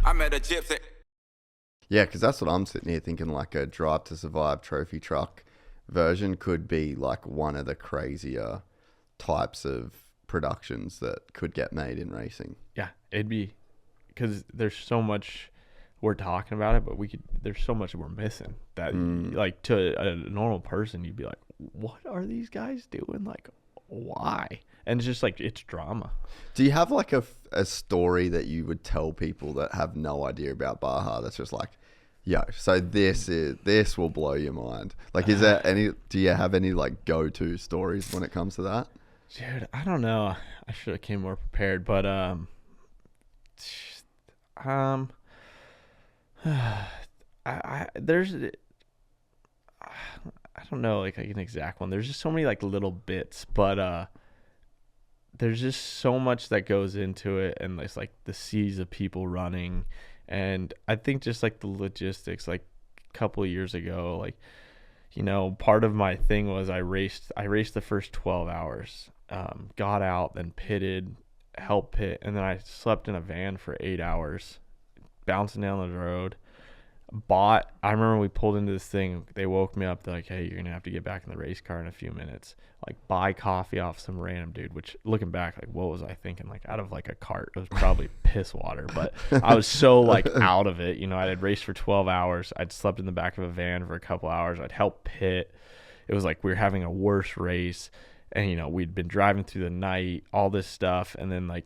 I met a Gypsy. Yeah, because that's what I'm sitting here thinking, like a Drive to Survive trophy truck version could be like one of the crazier types of productions that could get made in racing. Yeah, it'd be, because there's so much we're talking about it, but there's so much we're missing that like to a normal person, you'd be like, what are these guys doing? Like, why? And it's just like, it's drama. Do you have like a story that you would tell people that have no idea about Baja that's just like, yo, so this will blow your mind? Like, is there do you have any like go-to stories when it comes to that? Dude, I don't know. I should have came more prepared, but there's, I don't know like an exact one. There's just so many like little bits, but there's just so much that goes into it, and it's like the seas of people running, and I think just like the logistics. Like a couple of years ago, like, you know, part of my thing was I raced the first 12 hours, got out, then pitted, helped pit, and then I slept in a van for 8 hours, bouncing down the road. I remember we pulled into this thing, they woke me up, they're like, hey, you're gonna have to get back in the race car in a few minutes. Like, buy coffee off some random dude, which looking back, like, what was I thinking? Like, out of like a cart, it was probably piss water, but I was so like out of it. You know, I had raced for 12 hours, I'd slept in the back of a van for a couple hours, I'd helped pit. It was like we were having a worse race, and you know, we'd been driving through the night, all this stuff, and then like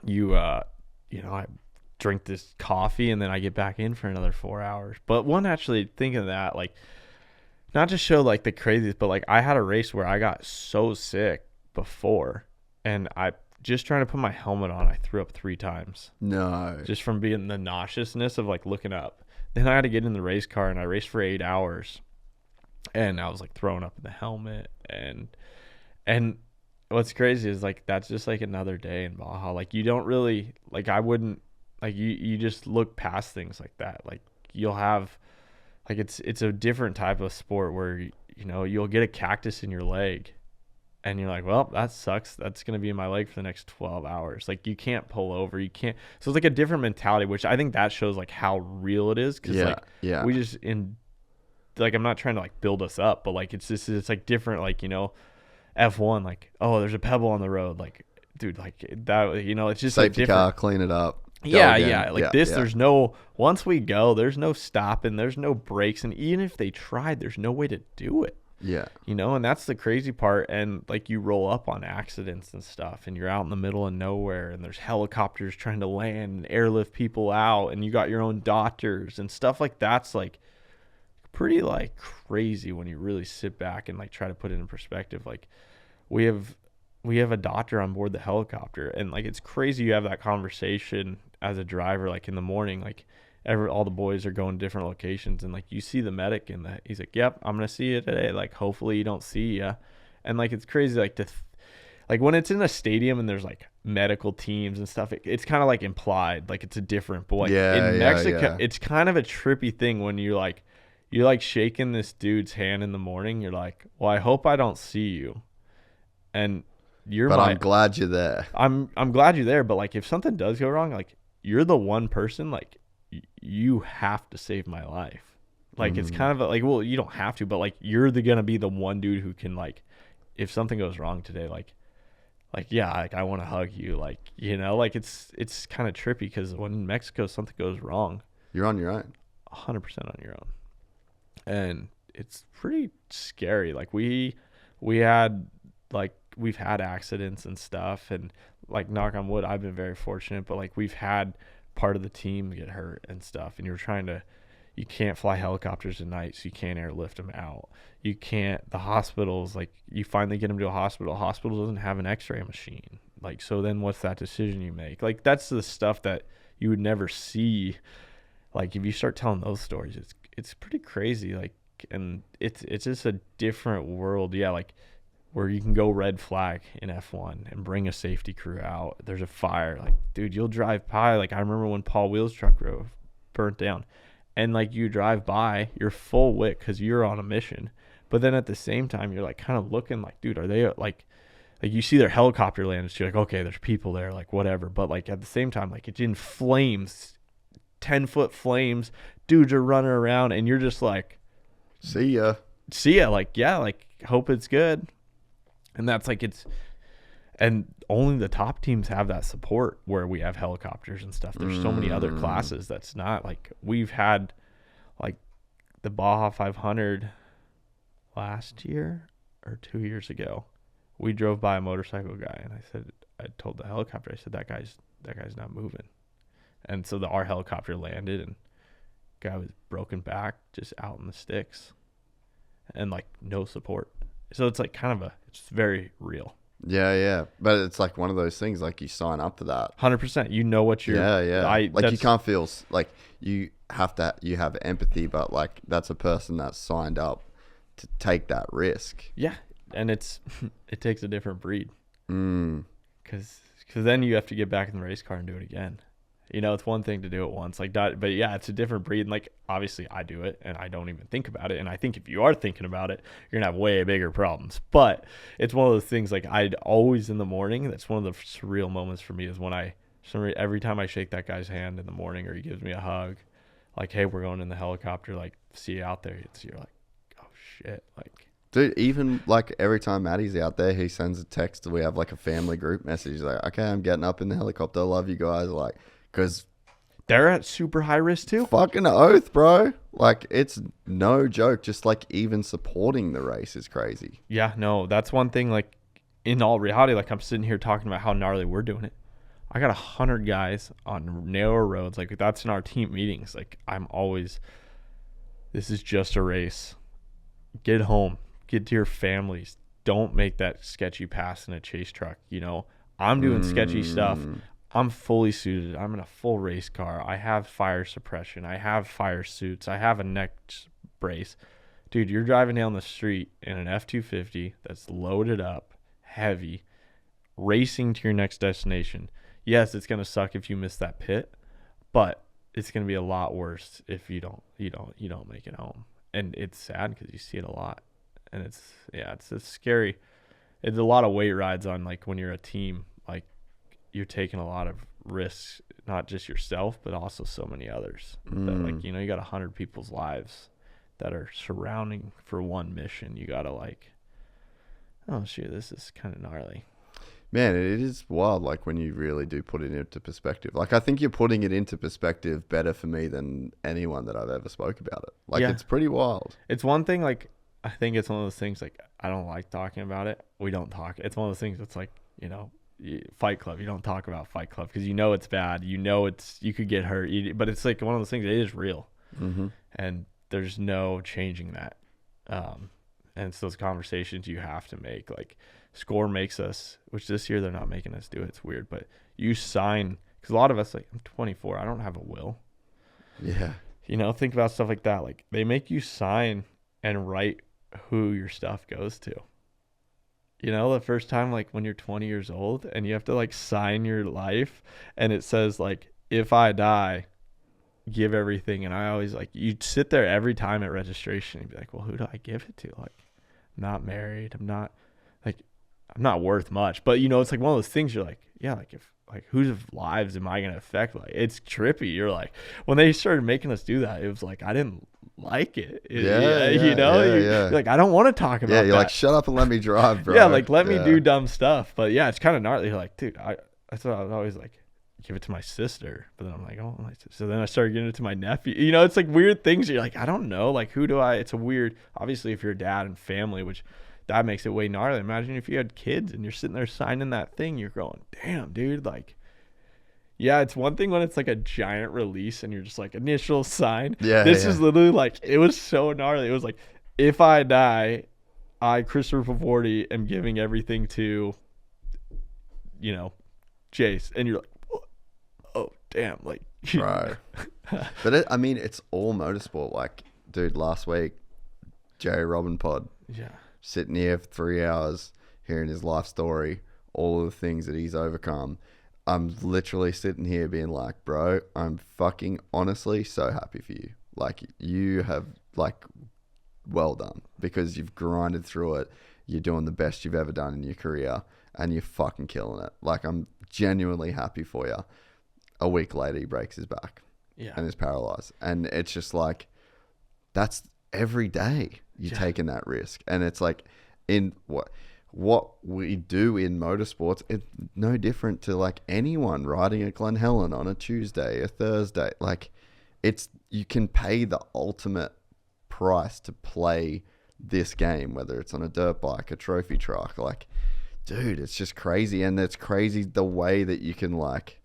you know, I drink this coffee and then I get back in for another 4 hours. But one, actually thinking of that, like, not to show like the craziest, but like I had a race where I got so sick before, and I just trying to put my helmet on, I threw up 3 times. No. Just from being the nauseousness of like looking up. Then I had to get in the race car, and I raced for 8 hours, and I was like throwing up in the helmet, and what's crazy is like that's just like another day in Baja. Like, you don't really, like, I wouldn't, like, you just look past things like that. Like, you'll have, like, it's a different type of sport where, you know, you'll get a cactus in your leg, and you're like, well, that sucks. That's going to be in my leg for the next 12 hours. Like, you can't pull over. You can't. So it's like a different mentality, which I think that shows like how real it is. Cause we just like, I'm not trying to like build us up, but like, it's like different, like, you know, F1, like, oh, there's a pebble on the road. Like, dude, like that, you know, it's just safety like different. car, clean it up. Yeah. Like this, there's no, once we go, there's no stopping, there's no brakes. And even if they tried, there's no way to do it. Yeah. You know, and that's the crazy part. And like, you roll up on accidents and stuff, and you're out in the middle of nowhere, and there's helicopters trying to land and airlift people out, and you got your own doctors and stuff like that's like pretty like crazy when you really sit back and like try to put it in perspective. Like, we have a doctor on board the helicopter, and like, it's crazy you have that conversation as a driver, like in the morning, like all the boys are going to different locations, and like you see the medic, and he's like, yep, I'm gonna see you today, like hopefully you don't see ya. And like, it's crazy, like like when it's in a stadium and there's like medical teams and stuff, it's kind of like implied, like it's a different, but like in Mexico, it's kind of a trippy thing when you're like shaking this dude's hand in the morning, you're like, well, I hope I don't see you, and I'm glad you're there. I'm glad you're there, but like if something does go wrong, like you're the one person, like you have to save my life. Like it's kind of like, well, you don't have to, but like you're gonna be the one dude who can, like, if something goes wrong today, like yeah, like I want to hug you, like, you know, like it's kind of trippy because when in Mexico something goes wrong, you're on your own, 100% on your own, and it's pretty scary. Like we had, like, we've had accidents and stuff, and like, knock on wood, I've been very fortunate, but like we've had part of the team get hurt and stuff, and you can't fly helicopters at night, so you can't airlift them out. You can't, the hospitals, like you finally get them to a hospital doesn't have an x-ray machine, like, so then what's that decision you make? Like, that's the stuff that you would never see. Like, if you start telling those stories, it's pretty crazy. Like, and it's just a different world. Yeah, like where you can go red flag in F1 and bring a safety crew out. There's a fire, like, dude, you'll drive by. Like, I remember when Paul Wheel's truck burnt down, and like you drive by, you're full wick because you're on a mission, but then at the same time you're like kind of looking like, dude, are they like you see their helicopter land, so you're like, okay, there's people there, like whatever, but like at the same time, like it's in flames 10-foot flames, dudes are running around, and you're just like, see ya. Like, yeah, like, hope it's good. And that's like, and only the top teams have that support where we have helicopters and stuff. There's so many other classes that's not. Like, we've had like the Baja 500 last year or 2 years ago. We drove by a motorcycle guy, and I told the helicopter, I said, that guy's not moving. And so our helicopter landed, and guy was broken back, just out in the sticks, and like no support. So it's like it's very real. Yeah. But it's like one of those things, like you sign up to that. 100%. You know what you're. Yeah. Like you can't feel like you have empathy, but like that's a person that's signed up to take that risk. Yeah, and it takes a different breed. Because then you have to get back in the race car and do it again. You know, it's one thing to do it once, like that, but yeah, it's a different breed. And like, obviously I do it and I don't even think about it. And I think if you are thinking about it, you're gonna have way bigger problems. But it's one of those things, like, I'd always in the morning, that's one of the surreal moments for me, is when every time I shake that guy's hand in the morning, or he gives me a hug, like, hey, we're going in the helicopter, like, see you out there. You're like, oh shit. Like, dude, even like every time Maddie's out there, he sends a text. We have like a family group message. He's like, okay, I'm getting up in the helicopter. Love you guys. Like, because they're at super high risk too. Fucking oath, bro. Like, it's no joke. Just like even supporting the race is crazy. Yeah, no, that's one thing. Like, in all reality, like, I'm sitting here talking about how gnarly we're doing it. I got 100 guys on narrow roads. Like, that's in our team meetings. Like, this is just a race. Get home. Get to your families. Don't make that sketchy pass in a chase truck. You know, I'm doing sketchy stuff. I'm fully suited. I'm in a full race car. I have fire suppression. I have fire suits. I have a neck brace. Dude, you're driving down the street in an F-250 that's loaded up, heavy, racing to your next destination. Yes, it's going to suck if you miss that pit, but it's going to be a lot worse if you don't make it home. And it's sad because you see it a lot. And it's scary. It's a lot of weight rides on, like, when you're a team, like, you're taking a lot of risks, not just yourself, but also so many others. That, like, you know, you got 100 people's lives that are surrounding for one mission. You got to, like, oh shit, this is kind of gnarly. Man, it is wild, like, when you really do put it into perspective. Like, I think you're putting it into perspective better for me than anyone that I've ever spoke about it. Like, It's pretty wild. It's one thing, like, I think it's one of those things, like, I don't like talking about it. We don't talk. It's one of those things that's like, you know, Fight Club. You don't talk about Fight Club because you know it's bad. You know you could get hurt. But it's like one of those things. It is real, and there's no changing that. And it's those conversations you have to make. Like, SCORE makes us, which this year they're not making us do it. It's weird, but you sign, because a lot of us, like, I'm 24. I don't have a will. Yeah. You know, think about stuff like that. Like, they make you sign and write who your stuff goes to. You know, the first time, like, when you're 20 years old and you have to, like, sign your life and it says, like, if I die, give everything. And I always, like, you'd sit there every time at registration and be like, well, who do I give it to? Like, I'm not married. I'm not worth much. But, you know, it's like one of those things you're like, yeah, like, if, like, whose lives am I going to affect? Like, it's trippy. You're like, when they started making us do that, it was like, I didn't like it. You're like, I don't want to talk about that. Like, shut up and let me drive, bro. Yeah, like, let me do dumb stuff. But yeah, it's kind of gnarly. You're like, dude, I thought I was always like, give it to my sister. But then I'm like, oh, my sister. So then I started giving it to my nephew. You know, it's like weird things. You're like, I don't know. Like, it's a weird, obviously, if you're a dad and family, which that makes it way gnarly. Imagine if you had kids and you're sitting there signing that thing, you're going, damn, dude, like, yeah, it's one thing when it's like a giant release and you're just like, initial sign. This is literally like, it was so gnarly. It was like, if I die, I, Christopher Polvoorde, am giving everything to, you know, Jace. And you're like, oh, damn. Like, right. But I mean, it's all motorsport. Like, dude, last week, Jerry Robin pod. Yeah. Sitting here for 3 hours, hearing his life story, all of the things that he's overcome. I'm literally sitting here being like, bro, I'm fucking honestly so happy for you. Like, you have, like, well done, because you've grinded through it. You're doing the best you've ever done in your career, and you're fucking killing it. Like, I'm genuinely happy for you. A week later, he breaks his back. Yeah. and is paralyzed. And it's just like, that's every day you're taking that risk. And it's like, in what we do in motorsports, it's no different to like anyone riding at Glen Helen on a Tuesday, a Thursday. Like, you can pay the ultimate price to play this game, whether it's on a dirt bike, a trophy truck. Like, dude, it's just crazy. And it's crazy the way that you can like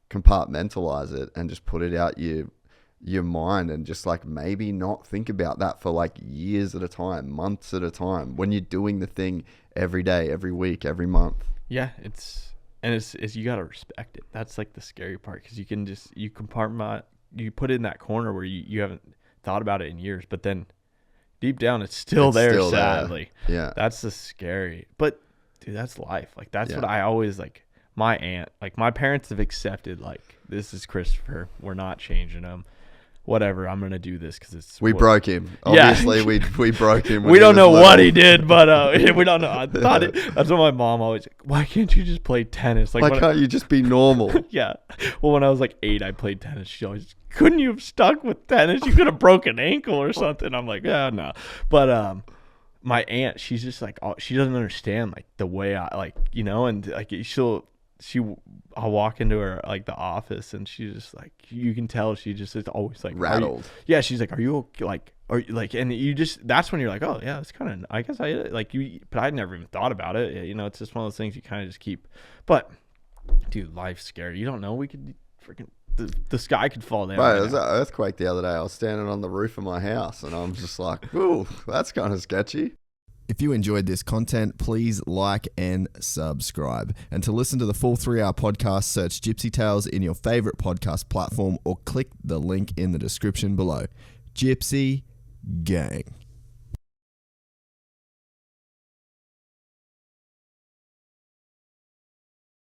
compartmentalize it and just put it out your mind, and just like maybe not think about that for like years at a time, months at a time, when you're doing the thing every day, every week, every month. Yeah, it's you gotta respect it. That's like the scary part, because you can just you put it in that corner where you haven't thought about it in years, but then deep down it's still there, sadly. Yeah, that's the scary. But dude, that's life. Like, that's what I always like. My aunt, like, my parents have accepted, like, this is Christopher, we're not changing him. Whatever, I'm gonna do this because it's. We broke him. Obviously, we broke him. We don't know what he did, but we don't know. I thought that's what my mom always like. Why can't you just play tennis? Like, why can't you just be normal? Yeah. Well, when I was like 8, I played tennis. She always, couldn't you have stuck with tennis? You could have broken an ankle or something. I'm like, yeah, no. But my aunt, she's just like, she doesn't understand like the way I like, and like I'll walk into her like the office, and she's just like, you can tell she just is always like rattled. Yeah, she's like, are you okay? Like, or like, and you just, that's when you're like, oh yeah, it's kind of, I guess I like you, but I'd never even thought about it. It's just one of those things you kind of just keep. But dude, life's scary. You don't know. We could freaking the sky could fall down. Right, there was an earthquake the other day. I was standing on the roof of my house, and I'm just like, ooh, that's kind of sketchy. If you enjoyed this content, please like and subscribe. And to listen to the full 3-hour podcast, search Gypsy Tales in your favorite podcast platform or click the link in the description below. Gypsy Gang.